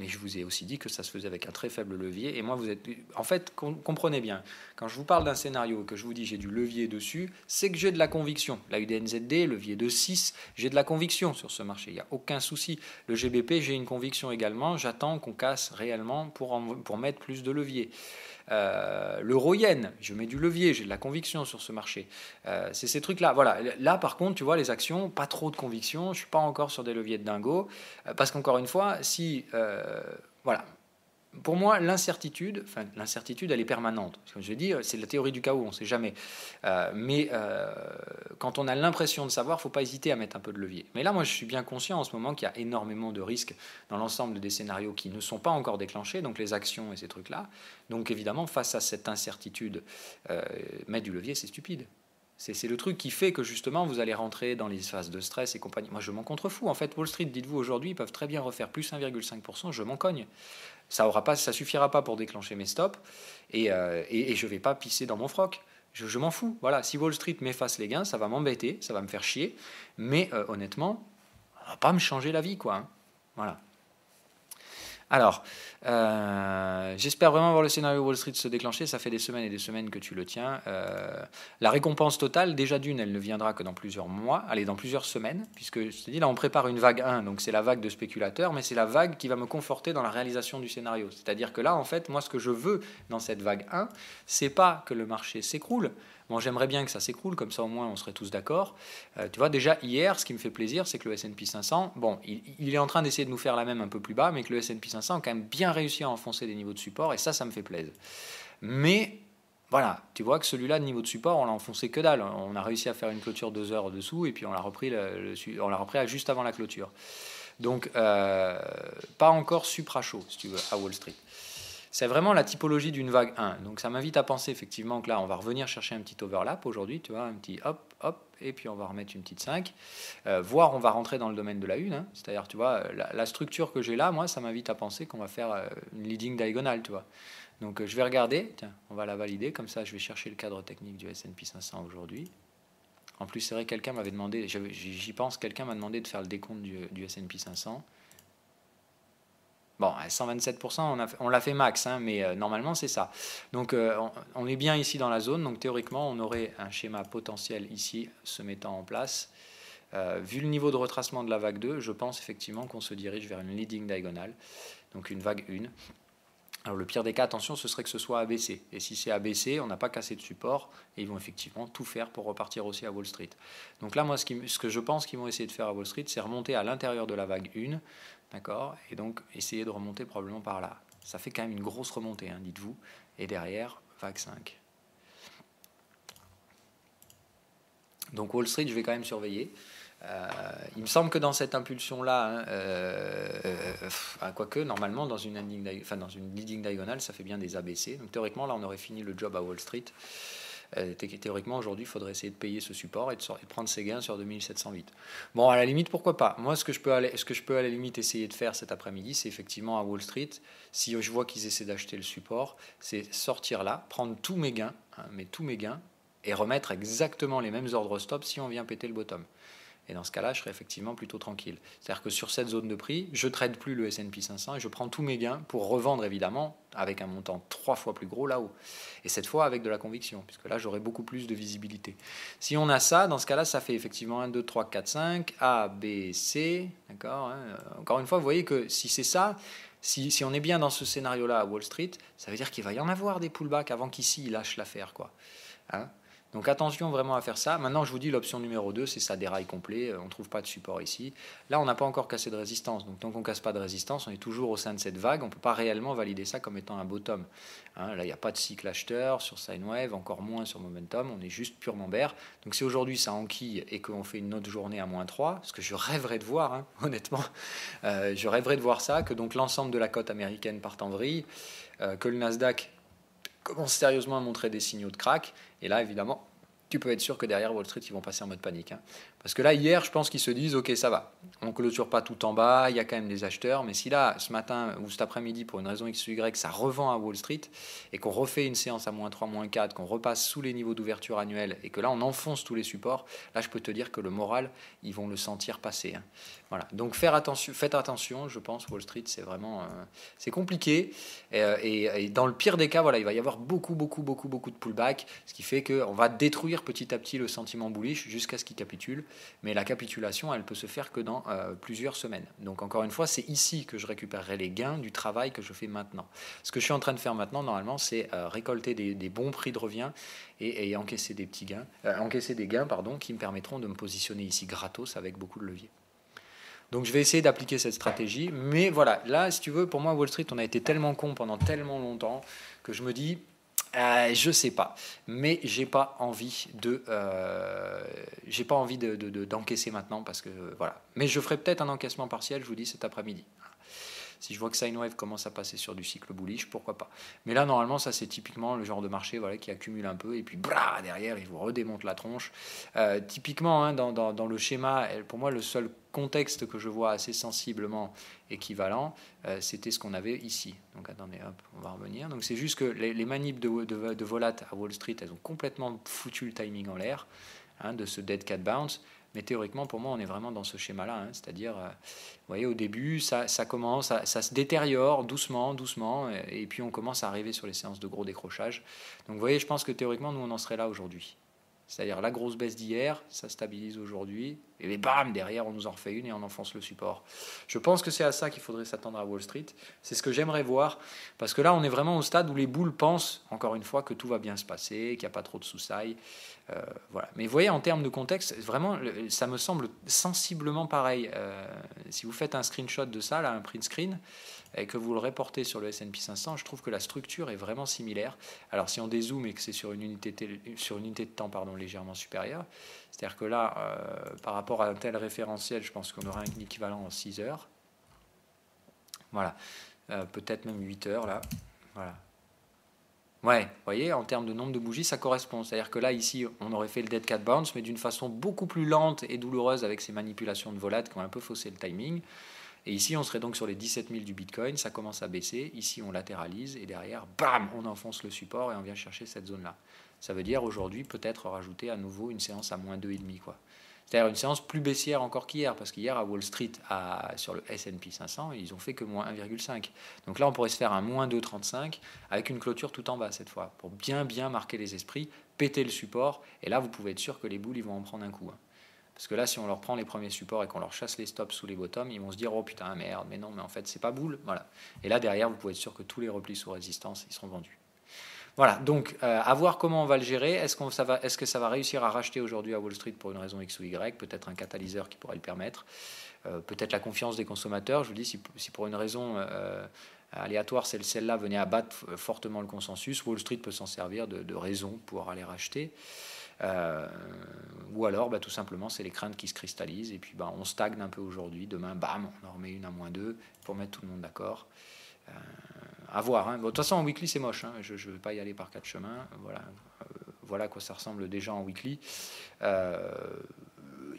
je vous ai aussi dit que ça se faisait avec un très faible levier. Et moi, en fait, comprenez bien, quand je vous parle d'un scénario, que je vous dis j'ai du levier dessus, c'est que j'ai de la conviction. La UDNZD, levier de 6, j'ai de la conviction sur ce marché, il n'y a aucun souci. Le GBP, j'ai une conviction également, j'attends qu'on casse réellement pour mettre plus de levier. L'euro-yen, je mets du levier, j'ai de la conviction sur ce marché. C'est ces trucs-là. Voilà. Là, par contre, tu vois, les actions, pas trop de conviction. Je suis pas encore sur des leviers de dingo, parce qu'encore une fois, voilà. Pour moi, l'incertitude, elle est permanente. Comme je dis, c'est la théorie du chaos, on ne sait jamais. Mais quand on a l'impression de savoir, il ne faut pas hésiter à mettre un peu de levier. Mais là, moi, je suis bien conscient en ce moment qu'il y a énormément de risques dans l'ensemble des scénarios qui ne sont pas encore déclenchés, donc les actions et ces trucs-là. Donc évidemment, face à cette incertitude, mettre du levier, c'est stupide. C'est le truc qui fait que justement vous allez rentrer dans les phases de stress et compagnie. Moi je m'en contrefous. En fait, Wall Street, dites-vous aujourd'hui, ils peuvent très bien refaire plus 1,5%, je m'en cogne. Ça suffira pas pour déclencher mes stops et je vais pas pisser dans mon froc. Je m'en fous. Voilà, si Wall Street m'efface les gains, ça va m'embêter, ça va me faire chier. Mais honnêtement, ça va pas me changer la vie, quoi, hein. Voilà. Alors, j'espère vraiment voir le scénario Wall Street se déclencher. Ça fait des semaines et des semaines que tu le tiens. La récompense totale, déjà d'une, elle ne viendra que dans plusieurs mois, allez, dans plusieurs semaines, puisque je te dis, là, on prépare une vague 1, donc c'est la vague de spéculateurs, mais c'est la vague qui va me conforter dans la réalisation du scénario. C'est-à-dire que là, en fait, moi, ce que je veux dans cette vague 1, c'est pas que le marché s'écroule. Bon, j'aimerais bien que ça s'écroule, comme ça au moins on serait tous d'accord. Tu vois, déjà hier, ce qui me fait plaisir, c'est que le S&P 500, bon, il est en train d'essayer de nous faire la même un peu plus bas, mais que le S&P 500 a quand même bien réussi à enfoncer des niveaux de support, et ça me fait plaisir. Mais voilà, tu vois que celui-là, de niveau de support, on l'a enfoncé que dalle. On a réussi à faire une clôture 2 heures dessous, et puis on l'a repris, on l'a repris juste avant la clôture. Donc, pas encore supra chaud, si tu veux, à Wall Street. C'est vraiment la typologie d'une vague 1. Donc ça m'invite à penser effectivement que là, on va revenir chercher un petit overlap aujourd'hui, tu vois, un petit hop, hop, et puis on va remettre une petite 5. Voire on va rentrer dans le domaine de la 1. Hein. C'est-à-dire, tu vois, la structure que j'ai là, moi, ça m'invite à penser qu'on va faire une leading diagonale, tu vois. Donc je vais regarder, tiens, on va la valider, comme ça je vais chercher le cadre technique du S&P 500 aujourd'hui. En plus, c'est vrai, quelqu'un m'avait demandé, j'y pense, quelqu'un m'a demandé de faire le décompte du S&P 500. Bon, à 127%, on l'a fait max, hein, mais normalement c'est ça. Donc on est bien ici dans la zone, donc théoriquement on aurait un schéma potentiel ici se mettant en place. Vu le niveau de retracement de la vague 2, je pense effectivement qu'on se dirige vers une leading diagonale, donc une vague 1. Alors le pire des cas, attention, ce serait que ce soit abaissé. Et si c'est abaissé, on n'a pas cassé de support, et ils vont effectivement tout faire pour repartir aussi à Wall Street. Donc là, moi, ce que je pense qu'ils vont essayer de faire à Wall Street, c'est remonter à l'intérieur de la vague 1, d'accord, et donc essayer de remonter probablement par là. Ça fait quand même une grosse remontée, hein, dites-vous, et derrière, vague 5. Donc Wall Street, je vais quand même surveiller. Il me semble que dans cette impulsion-là, hein, quoique normalement dans une leading diagonale, ça fait bien des ABC. Donc théoriquement, là, on aurait fini le job à Wall Street. Théoriquement, aujourd'hui, il faudrait essayer de payer ce support et de prendre ses gains sur 2708. Bon, à la limite, pourquoi pas. Moi, ce que je peux à la limite essayer de faire cet après-midi, c'est effectivement à Wall Street, si je vois qu'ils essaient d'acheter le support, c'est sortir là, prendre tous mes gains, hein, et remettre exactement les mêmes ordres stop si on vient péter le bottom. Et dans ce cas-là, je serais effectivement plutôt tranquille. C'est-à-dire que sur cette zone de prix, je ne trade plus le S&P 500 et je prends tous mes gains pour revendre évidemment avec un montant 3 fois plus gros là-haut. Et cette fois avec de la conviction, puisque là j'aurai beaucoup plus de visibilité. Si on a ça, dans ce cas-là, ça fait effectivement 1, 2, 3, 4, 5, A, B, C. D'accord, hein. Encore une fois, vous voyez que si c'est ça, si on est bien dans ce scénario-là à Wall Street, ça veut dire qu'il va y en avoir des pullbacks avant qu'ici il lâche l'affaire, quoi. Hein. Donc attention vraiment à faire ça. Maintenant, je vous dis, l'option numéro 2, c'est ça déraille complet. On ne trouve pas de support ici. Là, on n'a pas encore cassé de résistance. Donc tant qu'on ne casse pas de résistance, on est toujours au sein de cette vague. On ne peut pas réellement valider ça comme étant un bottom. Hein, là, il n'y a pas de cycle acheteur sur sine wave, encore moins sur momentum. On est juste purement bear. Donc si aujourd'hui ça enquille et qu'on fait une autre journée à -3, ce que je rêverais de voir, hein, honnêtement, je rêverais de voir ça, que donc l'ensemble de la cote américaine parte en vrille, que le Nasdaq commence sérieusement à montrer des signaux de crack. Et là, évidemment, tu peux être sûr que derrière Wall Street, ils vont passer en mode panique. Hein. Parce que là, hier, je pense qu'ils se disent, ok, ça va. On ne clôture pas tout en bas, il y a quand même des acheteurs. Mais si là, ce matin ou cet après-midi, pour une raison X ou Y, ça revend à Wall Street et qu'on refait une séance à -3, -4, qu'on repasse sous les niveaux d'ouverture annuels et que là, on enfonce tous les supports, là, je peux te dire que le moral, ils vont le sentir passer. Hein. Voilà. Donc, faites attention, je pense, Wall Street, c'est vraiment c'est compliqué. Et dans le pire des cas, voilà, il va y avoir beaucoup de pullback, ce qui fait qu'on va détruire petit à petit le sentiment bullish jusqu'à ce qu'il capitule. Mais la capitulation, elle peut se faire que dans plusieurs semaines. Donc encore une fois, c'est ici que je récupérerai les gains du travail que je fais maintenant. Ce que je suis en train de faire maintenant, normalement, c'est récolter des bons prix de revient et encaisser des petits gains, qui me permettront de me positionner ici gratos avec beaucoup de levier. Donc je vais essayer d'appliquer cette stratégie. Mais voilà, là, si tu veux, pour moi, Wall Street, on a été tellement con pendant tellement longtemps que je me dis... je sais pas, mais j'ai pas envie d'encaisser maintenant parce que voilà. Mais je ferai peut-être un encaissement partiel, je vous dis, cet après-midi. Si je vois que sine wave commence à passer sur du cycle bullish, pourquoi pas. Mais là, normalement, ça c'est typiquement le genre de marché, voilà, qui accumule un peu et puis derrière, il vous redémonte la tronche. Typiquement, hein, dans le schéma, pour moi, le seul contexte que je vois assez sensiblement équivalent, c'était ce qu'on avait ici. Donc attendez, hop, on va revenir. Donc c'est juste que les manips de volat à Wall Street, elles ont complètement foutu le timing en l'air, hein, de ce dead cat bounce. Mais théoriquement, pour moi, on est vraiment dans ce schéma-là. Hein. C'est-à-dire, vous voyez, au début, ça commence, ça se détériore doucement, doucement, et puis on commence à arriver sur les séances de gros décrochage. Donc, vous voyez, je pense que théoriquement, nous, on en serait là aujourd'hui. C'est-à-dire la grosse baisse d'hier, ça stabilise aujourd'hui, et bam, derrière on nous en refait une et on enfonce le support. Je pense que c'est à ça qu'il faudrait s'attendre à Wall Street. C'est ce que j'aimerais voir, parce que là on est vraiment au stade où les boules pensent, encore une fois, que tout va bien se passer, qu'il n'y a pas trop de sous-sailles. Voilà. Mais vous voyez, en termes de contexte, vraiment, ça me semble sensiblement pareil. Si vous faites un screenshot de ça, là, un print screen, et que vous le reportez sur le S&P 500, je trouve que la structure est vraiment similaire. Alors si on dézoome et que c'est sur une unité de temps légèrement supérieure, c'est-à-dire que là, par rapport à un tel référentiel, je pense qu'on aura un équivalent en 6 heures. Voilà. Peut-être même 8 heures, là. Voilà. Ouais, vous voyez, en termes de nombre de bougies, ça correspond. C'est-à-dire que là, ici, on aurait fait le dead cat bounce, mais d'une façon beaucoup plus lente et douloureuse avec ces manipulations de volate qui ont un peu faussé le timing. Et ici, on serait donc sur les 17 000 du Bitcoin, ça commence à baisser. Ici, on latéralise et derrière, bam, on enfonce le support et on vient chercher cette zone-là. Ça veut dire aujourd'hui peut-être rajouter à nouveau une séance à moins 2,5, quoi. C'est-à-dire une séance plus baissière encore qu'hier, parce qu'hier à Wall Street, sur le S&P 500, ils ont fait que moins 1,5. Donc là, on pourrait se faire un moins 2,35 avec une clôture tout en bas cette fois, pour bien marquer les esprits, péter le support, et là, vous pouvez être sûr que les boules, ils vont en prendre un coup. Hein. Parce que là, si on leur prend les premiers supports et qu'on leur chasse les stops sous les bottoms, ils vont se dire oh putain merde, mais non, mais en fait c'est pas boule, voilà. Et là derrière, vous pouvez être sûr que tous les replis sous résistance, ils seront vendus. Voilà, donc à voir comment on va le gérer. Est-ce que ça va réussir à racheter aujourd'hui à Wall Street pour une raison X ou Y, peut-être un catalyseur qui pourrait le permettre, peut-être la confiance des consommateurs. Je vous dis, si pour une raison aléatoire, celle-là venait à battre fortement le consensus, Wall Street peut s'en servir de raison pour aller racheter. Ou alors tout simplement c'est les craintes qui se cristallisent et puis on stagne un peu aujourd'hui, demain bam on en remet une à moins 2 pour mettre tout le monde d'accord. À voir hein. Bon, de toute façon en weekly c'est moche hein. Je ne vais pas y aller par quatre chemins, voilà à quoi ça ressemble déjà en weekly.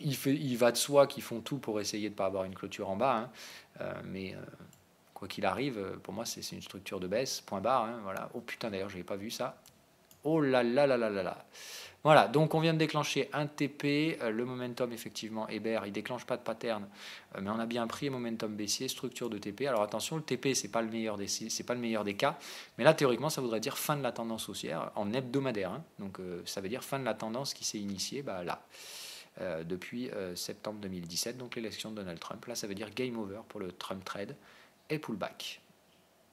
Il va de soi qu'ils font tout pour essayer de ne pas avoir une clôture en bas hein. Mais quoi qu'il arrive, pour moi c'est une structure de baisse, point barre hein. Voilà. Oh putain d'ailleurs je n'avais pas vu ça, oh là là là là là là. Voilà, donc on vient de déclencher un TP, le momentum effectivement Hébert, il ne déclenche pas de pattern, mais on a bien pris momentum baissier, structure de TP. Alors attention, le TP c'est pas le meilleur des cas, mais là théoriquement ça voudrait dire fin de la tendance haussière en hebdomadaire, hein. Donc ça veut dire fin de la tendance qui s'est initiée là, depuis septembre 2017, donc l'élection de Donald Trump. Là ça veut dire game over pour le Trump trade et pullback.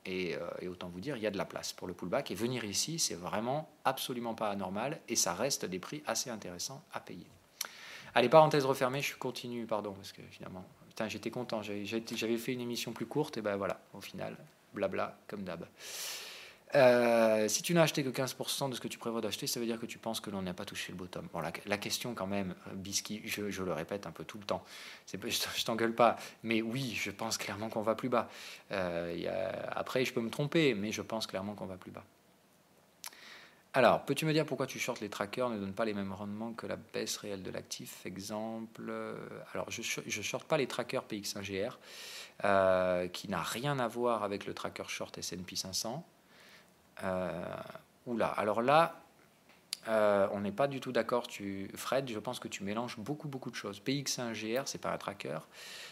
Et autant vous dire, il y a de la place pour le pullback. Et venir ici, c'est vraiment absolument pas anormal. Et ça reste des prix assez intéressants à payer. Allez, parenthèse refermée, je continue, pardon, parce que finalement, putain, j'étais content. J'avais fait une émission plus courte, et ben voilà, au final, blabla, comme d'hab. Si tu n'as acheté que 15% de ce que tu prévois d'acheter, ça veut dire que tu penses que l'on n'a pas touché le bottom. Bon, la question quand même, Bisky, je le répète un peu tout le temps, je t'engueule pas, mais oui, je pense clairement qu'on va plus bas. Après, je peux me tromper, mais je pense clairement qu'on va plus bas. Alors, peux-tu me dire pourquoi tu shorts les trackers ne donnent pas les mêmes rendements que la baisse réelle de l'actif? Exemple, alors je short pas les trackers PX1GR, qui n'a rien à voir avec le tracker short S&P 500. Oula, alors là, on n'est pas du tout d'accord, Fred. Je pense que tu mélanges beaucoup de choses. PX1 GR, c'est pas un tracker,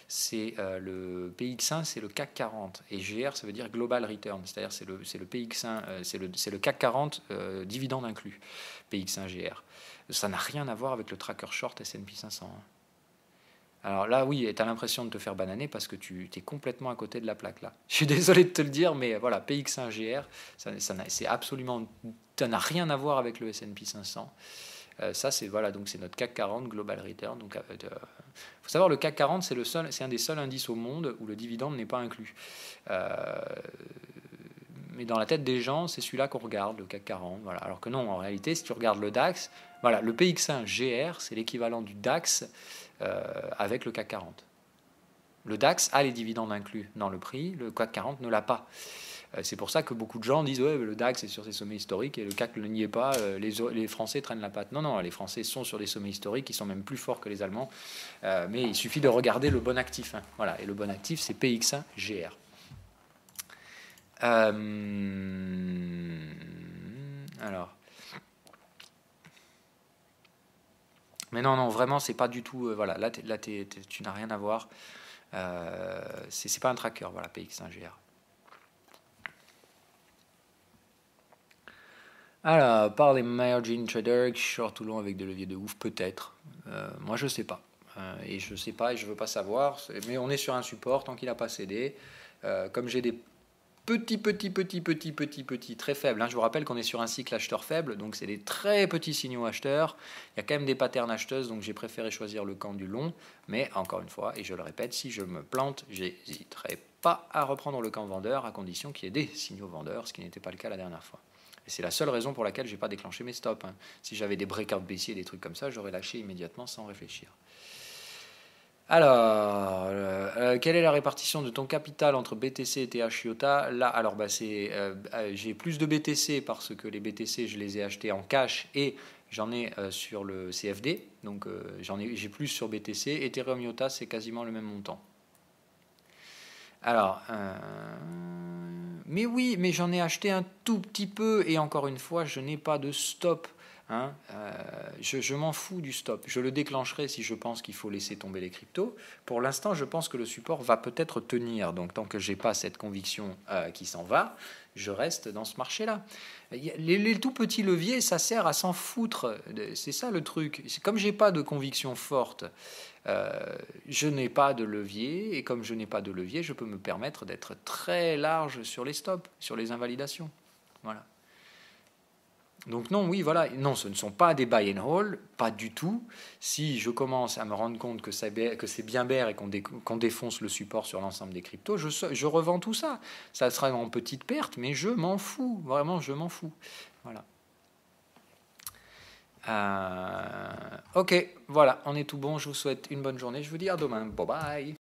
c'est le PX1, c'est le CAC 40 et GR, ça veut dire Global Return, c'est-à-dire c'est le PX1, c'est le CAC 40 dividende inclus. PX1 GR, ça n'a rien à voir avec le tracker short S&P 500. Hein. Alors là, oui, tu as l'impression de te faire bananer parce que tu es complètement à côté de la plaque là. Je suis désolé de te le dire, mais voilà, PX1 GR, c'est absolument, ça n'a rien à voir avec le S&P 500. Ça, c'est voilà, donc c'est notre CAC 40 Global Return. Donc, faut savoir, le CAC 40, c'est un des seuls indices au monde où le dividende n'est pas inclus. Mais dans la tête des gens, c'est celui-là qu'on regarde, le CAC 40. Voilà. Alors que non, en réalité, si tu regardes le DAX, voilà, le PX1 GR, c'est l'équivalent du DAX avec le CAC 40. Le DAX a les dividendes inclus dans le prix, le CAC 40 ne l'a pas. C'est pour ça que beaucoup de gens disent ouais, le DAX est sur ses sommets historiques et le CAC n'y est pas, les Français traînent la patte. Non, les Français sont sur des sommets historiques, ils sont même plus forts que les Allemands, mais il suffit de regarder le bon actif. Hein. Voilà, et le bon actif, c'est PX1 GR. Alors, Mais non, non, vraiment, c'est pas du tout. Voilà, là, tu n'as rien à voir. C'est pas un tracker, voilà, PX1GR. Alors, par les margin traders, short ou long avec des leviers de ouf, peut-être. Moi, je sais pas. Et je sais pas et je veux pas savoir. Mais on est sur un support tant qu'il n'a pas cédé. Comme j'ai des petits, très faibles. Hein. Je vous rappelle qu'on est sur un cycle acheteur faible, donc c'est des très petits signaux acheteurs. Il y a quand même des patterns acheteuses, donc j'ai préféré choisir le camp du long. Mais encore une fois, et je le répète, si je me plante, j'hésiterai pas à reprendre le camp vendeur à condition qu'il y ait des signaux vendeurs, ce qui n'était pas le cas la dernière fois. Et c'est la seule raison pour laquelle je n'ai pas déclenché mes stops. Hein. Si j'avais des breakouts baissiers, des trucs comme ça, j'aurais lâché immédiatement sans réfléchir. Alors, quelle est la répartition de ton capital entre BTC, ETH, IOTA? Là, alors, j'ai plus de BTC parce que les BTC, je les ai achetés en cash et j'en ai sur le CFD. Donc, j'ai plus sur BTC. Ethereum, IOTA, c'est quasiment le même montant. Alors, mais oui, mais j'en ai acheté un tout petit peu et encore une fois, je n'ai pas de stop. Hein, je m'en fous du stop. Je le déclencherai si je pense qu'il faut laisser tomber les cryptos. Pour l'instant, je pense que le support va peut-être tenir. Donc, tant que j'ai pas cette conviction qui s'en va, je reste dans ce marché-là. Les tout petits leviers, ça sert à s'en foutre. C'est ça le truc. Comme j'ai pas de conviction forte, je n'ai pas de levier. Et comme je n'ai pas de levier, je peux me permettre d'être très large sur les stops, sur les invalidations. Voilà. Donc non, oui, voilà, non, ce ne sont pas des buy and hold, pas du tout. Si je commence à me rendre compte que c'est bien bear et qu'on défonce le support sur l'ensemble des cryptos, je revends tout ça. Ça sera en petite perte, mais je m'en fous, vraiment, je m'en fous. Voilà. Ok, voilà, on est tout bon. Je vous souhaite une bonne journée. Je vous dis à demain. Bye bye.